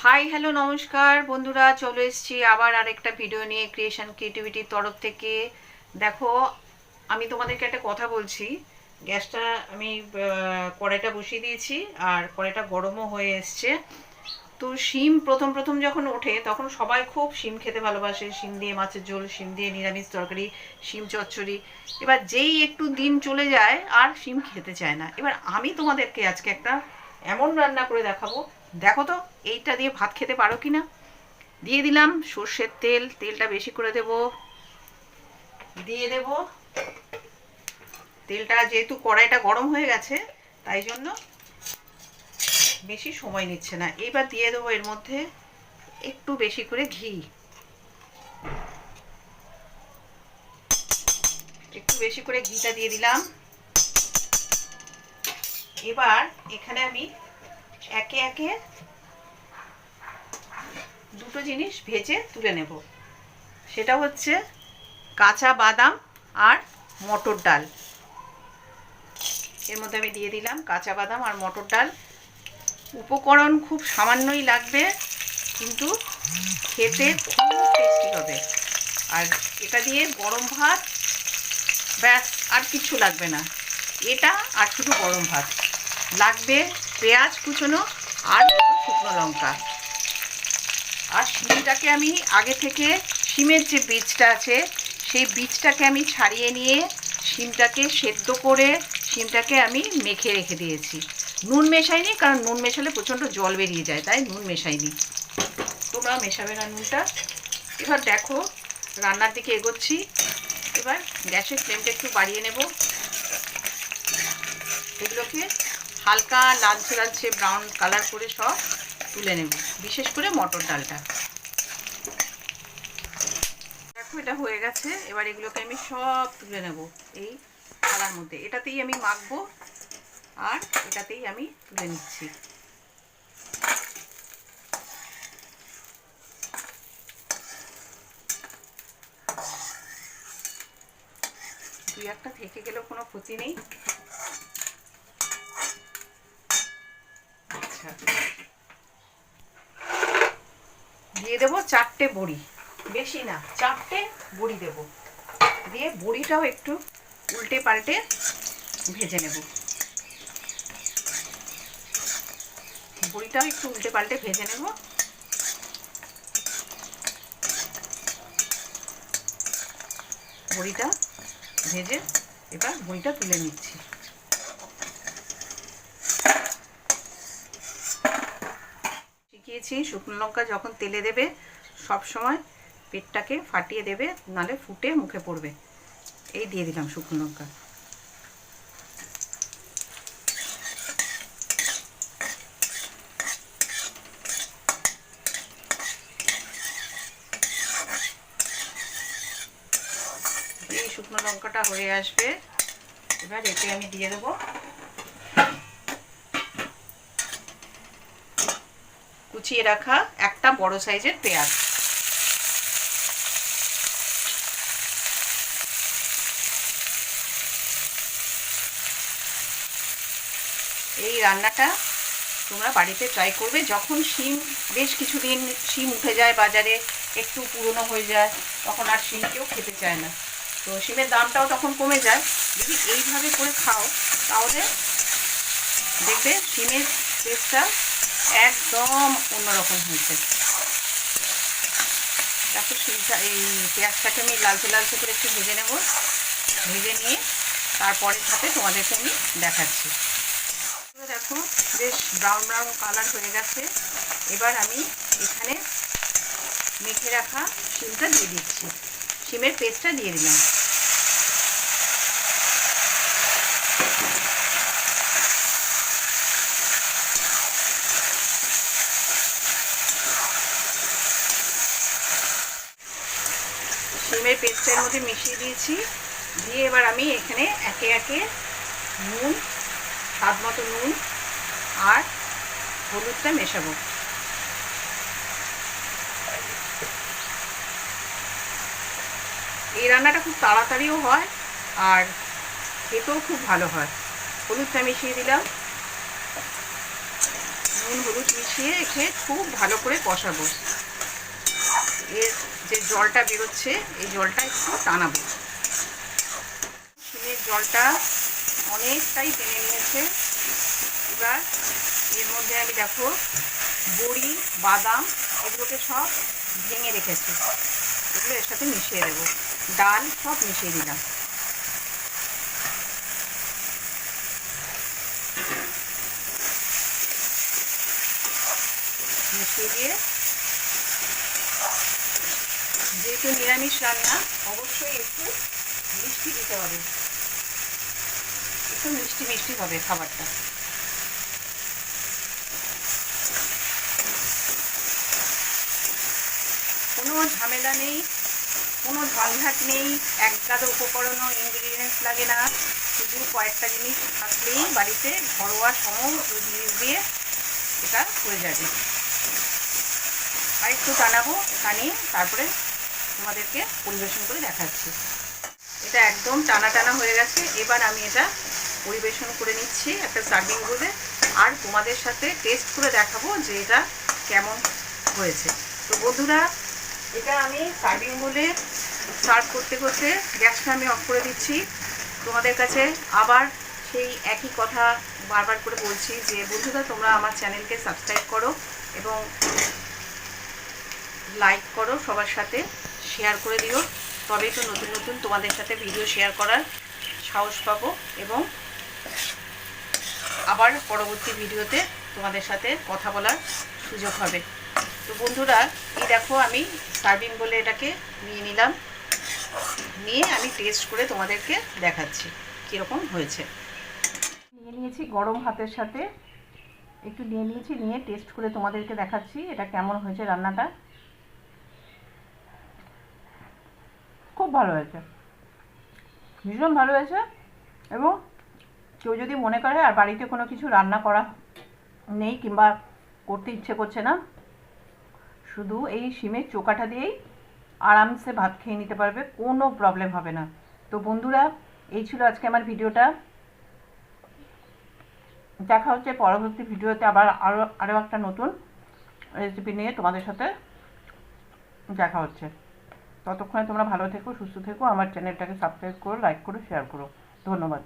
Hi hello নমস্কার বন্ধুরা, চলে এসেছি আবার আরেকটা ভিডিও নিয়ে ক্রিয়েশন ক্রিয়েটিভিটির তরফ থেকে। দেখো, আমি তোমাদেরকে একটা কথা বলছি। গ্যাসটা আমি কড়াইটা বসিয়ে দিয়েছি আর কড়াইটা গরমও হয়ে এসছে। তো শিম প্রথম প্রথম যখন ওঠে তখন সবাই খুব শিম খেতে ভালোবাসে, শিম দিয়ে মাছের ঝোল, শিম দিয়ে নিরামিষ তরকারি, শিম চচ্চড়ি। এবার যেই একটু দিন চলে যায় আর শিম খেতে চায় না। এবার আমি তোমাদেরকে আজকে একটা এমন রান্না করে দেখাবো, দেখো তো এইটা দিয়ে ভাত খেতে পারো কি না। দিয়ে দিলাম সর্ষের তেল, তেলটা বেশি করে দেব। দিয়ে দেব তেলটা, যেহেতু কড়াইটা গরম হয়ে গেছে তাই জন্য বেশি সময় নিচ্ছে না। এবার দিয়ে দেবো এর মধ্যে একটু বেশি করে ঘি, একটু বেশি করে ঘিটা দিয়ে দিলাম। এবার এখানে আমি একে একে দুটো জিনিস ভেজে তুলে নেব। সেটা হচ্ছে কাঁচা বাদাম আর মটর ডাল। এর মধ্যে আমি দিয়ে দিলাম কাঁচা বাদাম আর মটর ডাল। উপকরণ খুব সামান্যই লাগবে, কিন্তু খেতে খুব টেস্টি হবে। আর এটা দিয়ে গরম ভাত, ব্যাস আর কিছু লাগবে না। এটা আর শুধু গরম ভাত লাগবে। পেঁয়াজ কুচনো আর শুকনো লঙ্কা। আর শিমটাকে আমি আগে থেকে, শিমের যে বীজটা আছে সেই বীজটাকে আমি ছাড়িয়ে নিয়ে শিমটাকে সেদ্ধ করে শিমটাকে আমি মেখে রেখে দিয়েছি। নুন মেশাইনি, কারণ নুন মেশালে প্রচণ্ড জল বেরিয়ে যায়, তাই নুন মেশাইনি। তোমরা মেশাবে না নুনটা। এবার দেখো রান্নার দিকে এগোচ্ছি। এবার গ্যাসের ফ্লেমটা একটু বাড়িয়ে নেব। এগুলোকে হালকা লালচে লালচে ব্রাউন কালার করে সব তুলে নেব, বিশেষ করে মটর ডালটা। দেখো এটা হয়ে গেছে। এবার এগুলোকে আমি সব তুলে নেব এই থালার মধ্যে। এটাতেই আমি মাখবো আর এটাতেই আমি তুলে নিচ্ছি। দুই একটা থেকে গেলেও কোনো ক্ষতি নেই। আচ্ছা, দিয়ে দেবো 4টে বড়ি, বেশি না 4টে বড়ি দেব। দিয়ে বড়িটাও একটু উল্টে পাল্টে ভেজে নেব। বড়িটাও একটু উল্টে পাল্টে ভেজে নেব। বড়িটা ভেজে এবার বড়িটা তুলে নিচ্ছি। শিখিয়েছি শুকনো লঙ্কা যখন তেলে দেবে সব সময় পেটটাকে ফাটিয়ে দেবে, নালে ফুটে মুখে পড়বে। এই দিয়ে দিলাম শুকনো লঙ্কা। এই শুকনো লঙ্কাটা হয়ে আসবে, এবার এতে আমি দিয়ে দেবো কুচিয়ে রাখা একটা বড় সাইজের পেঁয়াজ। এই রান্নাটা তোমরা বাড়িতে ট্রাই করবে। যখন শিম বেশ কিছুদিন শিম উঠে যায় বাজারে, একটু পুরনো হয়ে যায়, তখন আর শিম কেউ খেতে চায় না। তো শিমের দামটাও তখন কমে যায়। যদি এইভাবে করে খাও তাহলে দেখবে শিমের টেস্টটা একদম অন্যরকম হয়েছে। দেখো শিমটা, এই পেঁয়াজটাকে আমি লালচে লালচে করে একটু ভেজে নেব। ভেজে নিয়ে তারপরের সাথে তোমাদেরকে আমি দেখাচ্ছি। দেখো বেশ ব্রাউন ব্রাউন কালার হয়ে গেছে। এবার আমি এখানে মেখে রাখা শিমটা দিয়ে দিচ্ছি, শিমের পেস্টটা দিয়ে দিলাম। শিমের পেস্টের মধ্যে মিশিয়ে দিয়েছি। দিয়ে এবার আমি এখানে একে একে নুন, স্বাদ মতো নুন আর হলুদটা মেশাবো। এই রান্নাটা খুব তাড়াতাড়িও হয় আর খেতেও খুব ভালো হয়। হলুদটা মিশিয়ে দিলাম, নুন নুন হলুদ মিশিয়ে একে খুব ভালো করে কষাবো। এর যে জলটা বেরোচ্ছে এই জলটা একটু টানাবো। শিমের জলটা অনেকটাই টেনে নিয়েছে। এবার এর মধ্যে আমি দেখো বড়ি বাদাম এগুলোকে সব ভেঙে রেখেছি, এগুলো এর সাথে মিশিয়ে দেবো। ডাল সব মিশিয়ে দিলাম। মিশিয়ে দিয়ে, যেহেতু নিরামিষ রান্না অবশ্যই একটু মিষ্টি দিতে হবে, একটু মিষ্টি মিষ্টি হবে খাবারটা। কোনো ঝামেলা নেই, কোনো ঝঞ্ঝাট নেই, এক গাদা উপকরণও ইনগ্রিডিয়েন্টস লাগে না, শুধু কয়েকটা জিনিস থাকলেই বাড়িতে ঘরোয়া সমস্ত জিনিস দিয়ে এটা হয়ে যাবে। আর একটু টানাবো, টানিয়ে তারপরে তোমাদেরকে পরিবেশন করে দেখাচ্ছি। এটা একদম টানা টানা হয়ে গেছে। এবার আমি এটা পরিবেশন করে নিচ্ছি একটা সার্ভিং বোলে, আর তোমাদের সাথে টেস্ট করে দেখাবো যে এটা কেমন হয়েছে। তো বন্ধুরা, এটা আমি সার্ভিং বোলে সার্ভ করতে করতে গ্যাসটা আমি অফ করে দিচ্ছি। তোমাদের কাছে আবার সেই একই কথা বারবার করে বলছি যে বন্ধুরা, তোমরা আমার চ্যানেলকে সাবস্ক্রাইব করো এবং লাইক করো, সবার সাথে শেয়ার করে দিও, তবেই তো নতুন নতুন তোমাদের সাথে ভিডিও শেয়ার করার সাহস পাবো এবং আবার পরবর্তী ভিডিওতে তোমাদের সাথে কথা বলার সুযোগ হবে। তো বন্ধুরা, এই দেখো আমি সার্ভিং বলে এটাকে নিয়ে নিলাম, নিয়ে আমি টেস্ট করে তোমাদেরকে দেখাচ্ছি কীরকম হয়েছে। নিয়ে নিয়েছি গরম ভাতের সাথে, একটু নিয়ে নিয়েছি, নিয়ে টেস্ট করে তোমাদেরকে দেখাচ্ছি এটা কেমন হয়েছে রান্নাটা। খুব ভালো হয়েছে, ভীষণ ভালো হয়েছে। এবং কেউ যদি মনে করে আর বাড়িতে কোনো কিছু রান্না করা নেই কিংবা করতে ইচ্ছে করছে না, শুধু এই শিমের চোকাটা দিয়েই আরামসে ভাত খেয়ে নিতে পারবে, কোনো প্রবলেম হবে না। তো বন্ধুরা, এই ছিল আজকে আমার ভিডিওটা। দেখা হচ্ছে পরবর্তী ভিডিওতে আবার আরও একটা নতুন রেসিপি নিয়ে তোমাদের সাথে দেখা হচ্ছে। ততক্ষণে তোমরা ভালো থেকো, সুস্থ থেকো, আমার চ্যানেলটাকে সাবস্ক্রাইব করো, লাইক করো, শেয়ার করো। ধন্যবাদ।